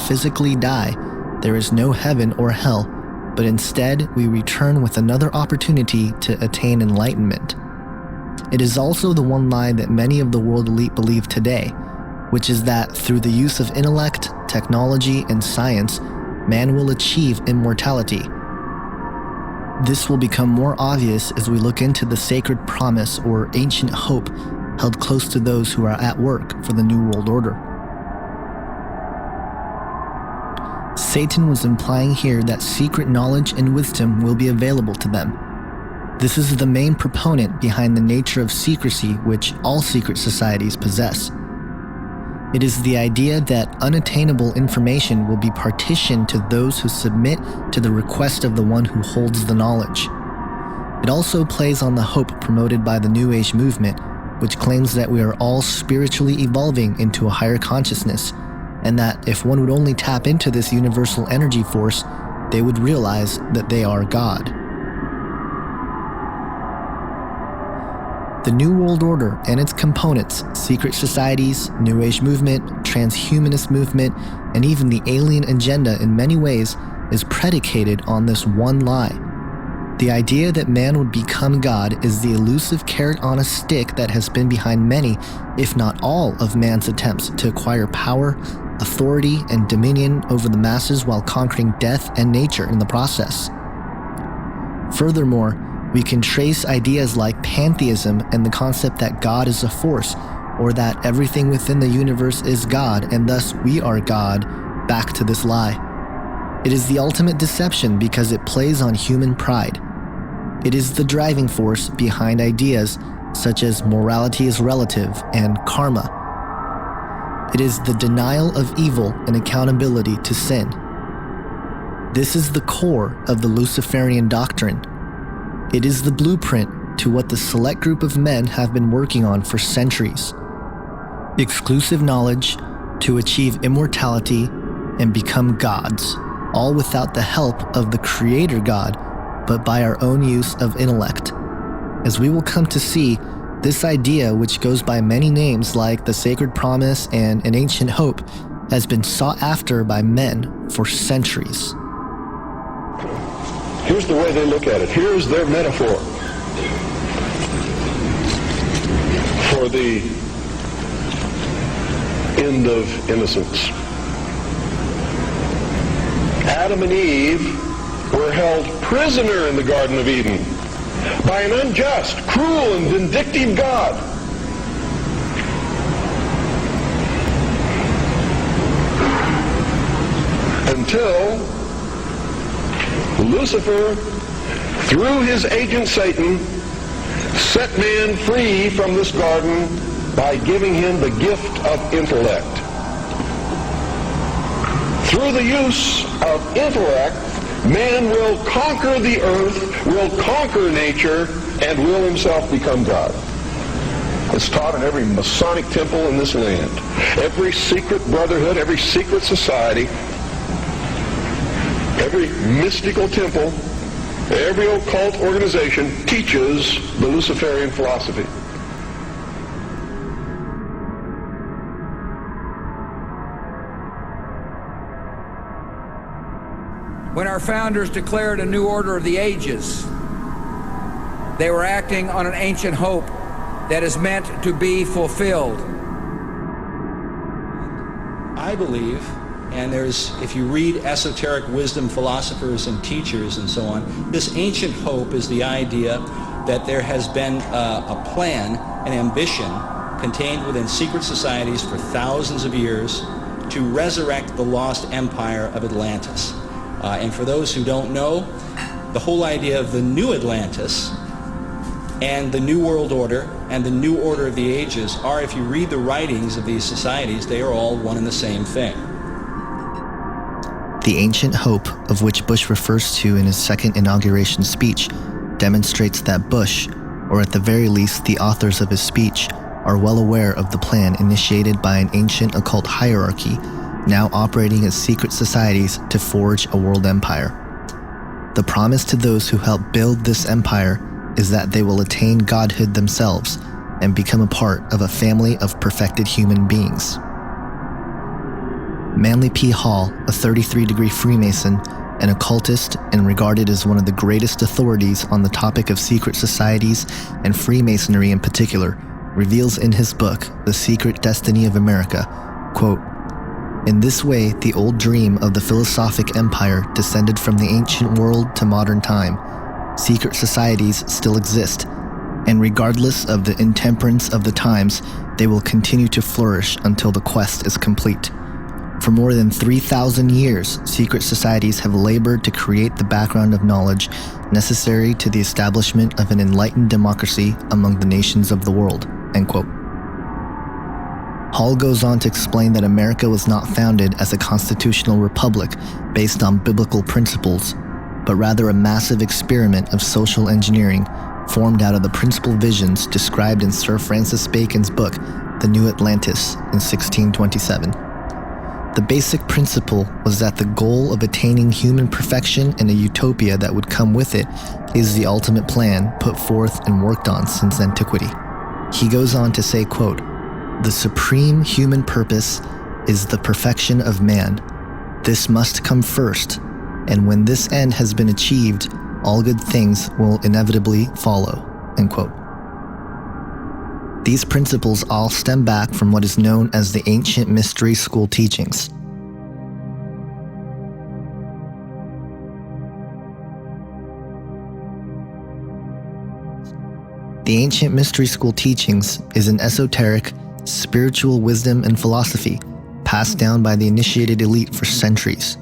physically die, there is no heaven or hell, but instead we return with another opportunity to attain enlightenment. It is also the one lie that many of the world elite believe today, which is that through the use of intellect, technology, and science, man will achieve immortality. This will become more obvious as we look into the sacred promise or ancient hope held close to those who are at work for the New World Order. Satan was implying here that secret knowledge and wisdom will be available to them. This is the main proponent behind the nature of secrecy which all secret societies possess. It is the idea that unattainable information will be partitioned to those who submit to the request of the one who holds the knowledge. It also plays on the hope promoted by the New Age movement, which claims that we are all spiritually evolving into a higher consciousness, and that if one would only tap into this universal energy force, they would realize that they are God. The New World Order and its components, secret societies, New Age movement, trans-humanist movement, and even the alien agenda in many ways is predicated on this one lie. The idea that man would become God is the elusive carrot on a stick that has been behind many, if not all, of man's attempts to acquire power, authority, and dominion over the masses while conquering death and nature in the process. Furthermore, we can trace ideas like pantheism and the concept that God is a force, or that everything within the universe is God and thus we are God, back to this lie. It is the ultimate deception because it plays on human pride. It is the driving force behind ideas such as morality is relative and karma. It is the denial of evil and accountability to sin. This is the core of the Luciferian doctrine. It is the blueprint to what the select group of men have been working on for centuries. Exclusive knowledge to achieve immortality and become gods, all without the help of the Creator God, but by our own use of intellect. As we will come to see, this idea, which goes by many names like the Sacred Promise and an Ancient Hope, has been sought after by men for centuries. Here's the way they look at it. Here's their metaphor for the end of innocence. Adam and Eve were held prisoner in the Garden of Eden by an unjust, cruel, and vindictive God. Until Lucifer, through his agent Satan, set man free from this garden by giving him the gift of intellect. Through the use of intellect, man will conquer the earth, will conquer nature, and will himself become God. It's taught in every Masonic temple in this land. Every secret brotherhood, every secret society, every mystical temple, every occult organization teaches the Luciferian philosophy. When our founders declared a new order of the ages, they were acting on an ancient hope that is meant to be fulfilled. I believe, and if you read esoteric wisdom philosophers and teachers and so on, this ancient hope is the idea that there has been a plan, an ambition contained within secret societies for thousands of years to resurrect the lost empire of Atlantis. And for those who don't know, the whole idea of the new Atlantis and the New World Order and the New Order of the Ages are, if you read the writings of these societies, they are all one and the same thing. The ancient hope, of which Bush refers to in his second inauguration speech, demonstrates that Bush, or at the very least the authors of his speech, are well aware of the plan initiated by an ancient occult hierarchy, now operating as secret societies to forge a world empire. The promise to those who help build this empire is that they will attain godhood themselves and become a part of a family of perfected human beings. Manly P. Hall, a 33-degree Freemason, an occultist and regarded as one of the greatest authorities on the topic of secret societies and Freemasonry in particular, reveals in his book, The Secret Destiny of America, quote, "In this way, the old dream of the philosophic empire descended from the ancient world to modern time. Secret societies still exist, and regardless of the intemperance of the times, they will continue to flourish until the quest is complete. For more than 3,000 years, secret societies have labored to create the background of knowledge necessary to the establishment of an enlightened democracy among the nations of the world." End quote. Hall goes on to explain that America was not founded as a constitutional republic based on biblical principles, but rather a massive experiment of social engineering formed out of the principal visions described in Sir Francis Bacon's book, The New Atlantis, in 1627. The basic principle was that the goal of attaining human perfection and a utopia that would come with it is the ultimate plan put forth and worked on since antiquity. He goes on to say, quote, "The supreme human purpose is the perfection of man. This must come first, and when this end has been achieved, all good things will inevitably follow." End quote. These principles all stem back from what is known as the ancient mystery school teachings. The ancient mystery school teachings is an esoteric, spiritual wisdom and philosophy passed down by the initiated elite for centuries.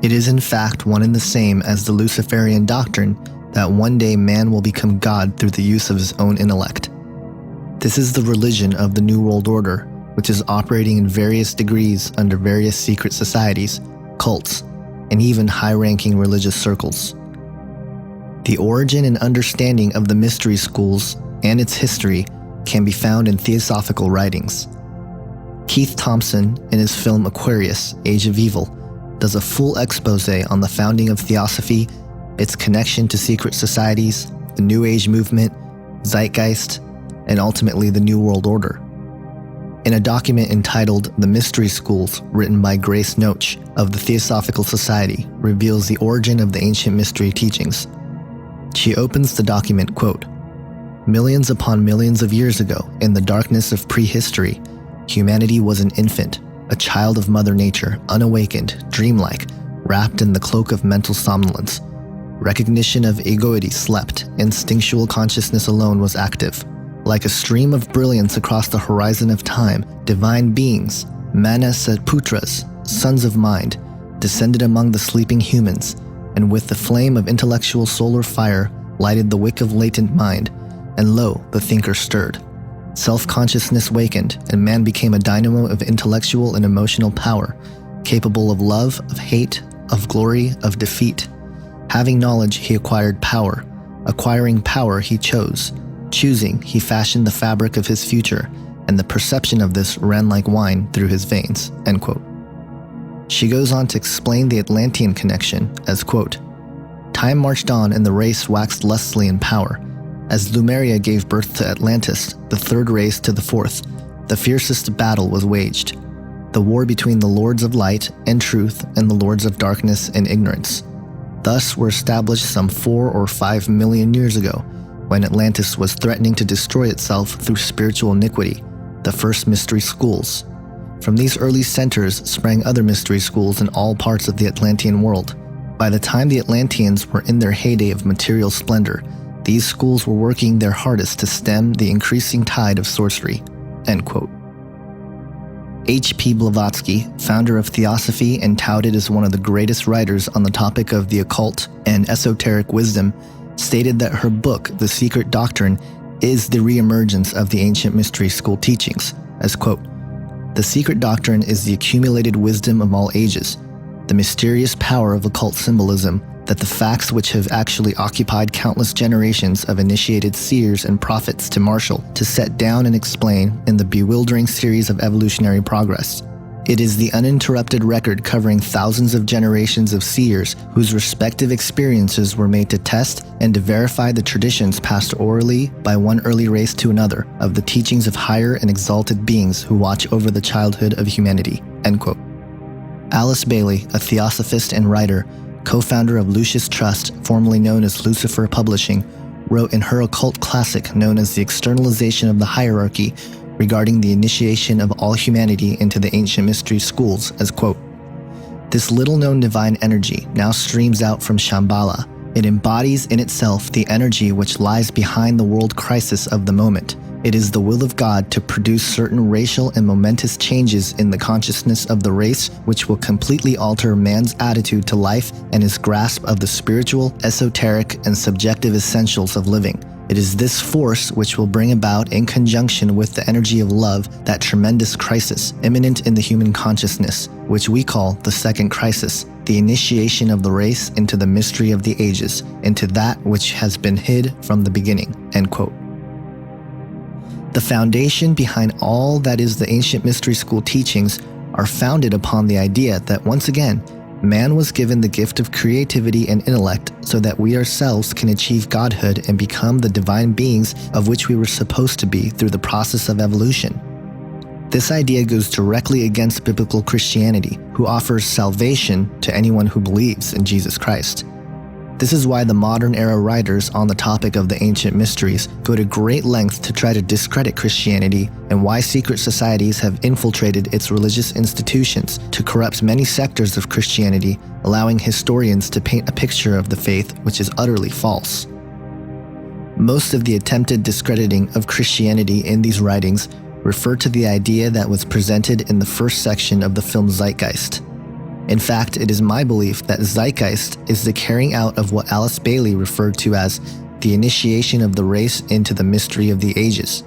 It is in fact one and the same as the Luciferian doctrine that one day man will become God through the use of his own intellect. This is the religion of the New World Order, which is operating in various degrees under various secret societies, cults, and even high-ranking religious circles. The origin and understanding of the mystery schools and its history can be found in theosophical writings. Keith Thompson, in his film Aquarius, Age of Evil, does a full expose on the founding of theosophy, its connection to secret societies, the New Age movement, zeitgeist, and ultimately the New World Order. In a document entitled The Mystery Schools, written by Grace Noach of the Theosophical Society, reveals the origin of the ancient mystery teachings. She opens the document, quote, "Millions upon millions of years ago, in the darkness of prehistory, humanity was an infant, a child of Mother Nature, unawakened, dreamlike, wrapped in the cloak of mental somnolence. Recognition of egoity slept, instinctual consciousness alone was active. Like a stream of brilliance across the horizon of time, divine beings, Manasaputras, sons of mind, descended among the sleeping humans, and with the flame of intellectual solar fire lighted the wick of latent mind, and lo, the thinker stirred. Self-consciousness wakened, and man became a dynamo of intellectual and emotional power, capable of love, of hate, of glory, of defeat. Having knowledge, he acquired power. Acquiring power, he chose. Choosing, he fashioned the fabric of his future, and the perception of this ran like wine through his veins." End quote. She goes on to explain the Atlantean connection as, quote, "Time marched on and the race waxed lustily in power. As Lemuria gave birth to Atlantis, the third race to the fourth, the fiercest battle was waged. The war between the lords of light and truth and the lords of darkness and ignorance. Thus were established some 4 or 5 million years ago, when Atlantis was threatening to destroy itself through spiritual iniquity, the first mystery schools. From these early centers sprang other mystery schools in all parts of the Atlantean world. By the time the Atlanteans were in their heyday of material splendor, these schools were working their hardest to stem the increasing tide of sorcery." End quote. H.P. Blavatsky, founder of Theosophy and touted as one of the greatest writers on the topic of the occult and esoteric wisdom, stated that her book, The Secret Doctrine, is the reemergence of the ancient mystery school teachings, as, quote, "The secret doctrine is the accumulated wisdom of all ages, the mysterious power of occult symbolism, that the facts which have actually occupied countless generations of initiated seers and prophets to marshal, to set down and explain in the bewildering series of evolutionary progress. It is the uninterrupted record covering thousands of generations of seers whose respective experiences were made to test and to verify the traditions passed orally by one early race to another of the teachings of higher and exalted beings who watch over the childhood of humanity." End quote. Alice Bailey, a theosophist and writer, co-founder of Lucis Trust, formerly known as Lucifer Publishing, wrote in her occult classic known as The Externalization of the Hierarchy regarding the initiation of all humanity into the ancient mystery schools as, quote, "This little-known divine energy now streams out from Shambhala. It embodies in itself the energy which lies behind the world crisis of the moment. It is the will of God to produce certain racial and momentous changes in the consciousness of the race which will completely alter man's attitude to life and his grasp of the spiritual, esoteric, and subjective essentials of living. It is this force which will bring about, in conjunction with the energy of love, that tremendous crisis imminent in the human consciousness, which we call the second crisis, the initiation of the race into the mystery of the ages, into that which has been hid from the beginning," end quote. The foundation behind all that is the ancient mystery school teachings are founded upon the idea that, once again, man was given the gift of creativity and intellect so that we ourselves can achieve godhood and become the divine beings of which we were supposed to be through the process of evolution. This idea goes directly against biblical Christianity, who offers salvation to anyone who believes in Jesus Christ. This is why the modern era writers on the topic of the ancient mysteries go to great lengths to try to discredit Christianity, and why secret societies have infiltrated its religious institutions to corrupt many sectors of Christianity, allowing historians to paint a picture of the faith which is utterly false. Most of the attempted discrediting of Christianity in these writings refer to the idea that was presented in the first section of the film Zeitgeist. In fact, it is my belief that Zeitgeist is the carrying out of what Alice Bailey referred to as the initiation of the race into the mystery of the ages.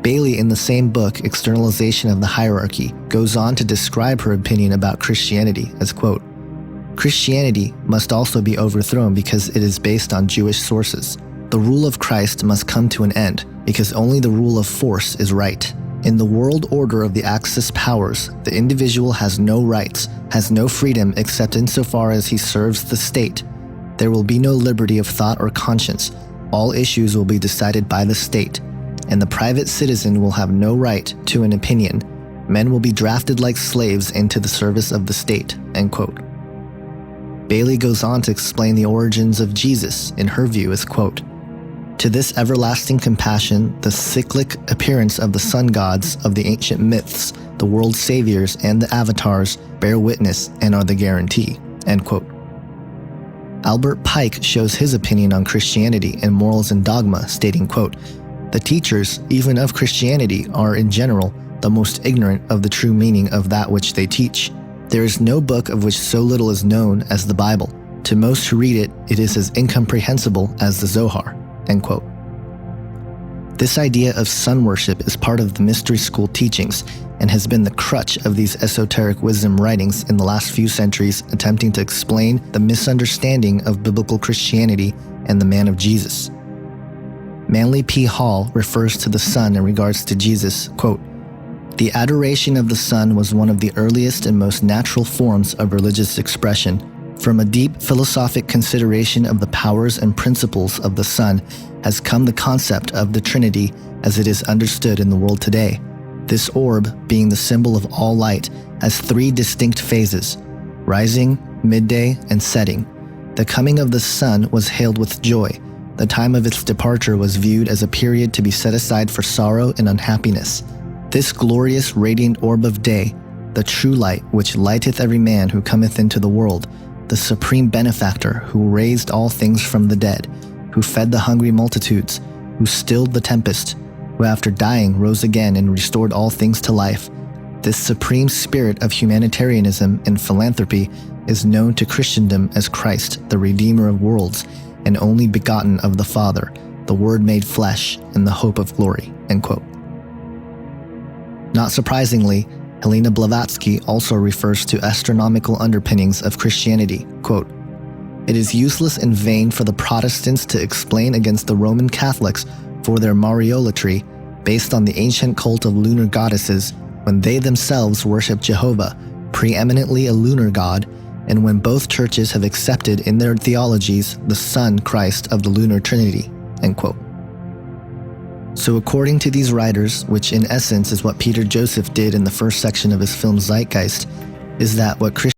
Bailey, in the same book, Externalization of the Hierarchy, goes on to describe her opinion about Christianity as, quote, "Christianity must also be overthrown because it is based on Jewish sources. The rule of Christ must come to an end because only the rule of force is right. In the world order of the Axis powers, the individual has no rights, has no freedom except insofar as he serves the state. There will be no liberty of thought or conscience. All issues will be decided by the state, and the private citizen will have no right to an opinion. Men will be drafted like slaves into the service of the state," end quote. Bailey goes on to explain the origins of Jesus, in her view, as, quote, "To this everlasting compassion, the cyclic appearance of the sun gods of the ancient myths, the world's saviors and the avatars bear witness and are the guarantee," end quote. Albert Pike shows his opinion on Christianity in Morals and Dogma, stating, quote, "The teachers, even of Christianity, are in general the most ignorant of the true meaning of that which they teach. There is no book of which so little is known as the Bible. To most who read it, it is as incomprehensible as the Zohar," end quote. This idea of sun worship is part of the mystery school teachings and has been the crutch of these esoteric wisdom writings in the last few centuries, attempting to explain the misunderstanding of biblical Christianity and the man of Jesus. Manly P. Hall refers to the sun in regards to Jesus, quote, "The adoration of the sun was one of the earliest and most natural forms of religious expression. From a deep philosophic consideration of the powers and principles of the sun has come the concept of the Trinity as it is understood in the world today. This orb, being the symbol of all light, has three distinct phases: rising, midday, and setting. The coming of the sun was hailed with joy. The time of its departure was viewed as a period to be set aside for sorrow and unhappiness. This glorious radiant orb of day, the true light which lighteth every man who cometh into the world, the supreme benefactor who raised all things from the dead, who fed the hungry multitudes, who stilled the tempest, who after dying rose again and restored all things to life. This supreme spirit of humanitarianism and philanthropy is known to Christendom as Christ, the Redeemer of worlds, and only begotten of the Father, the Word made flesh, and the hope of glory," end quote. Not surprisingly, Helena Blavatsky also refers to astronomical underpinnings of Christianity, quote, "It is useless and vain for the Protestants to explain against the Roman Catholics for their Mariolatry, based on the ancient cult of lunar goddesses, when they themselves worship Jehovah, preeminently a lunar god, and when both churches have accepted in their theologies the Son Christ of the lunar Trinity," end quote. So according to these writers, which in essence is what Peter Joseph did in the first section of his film Zeitgeist, is that what Christians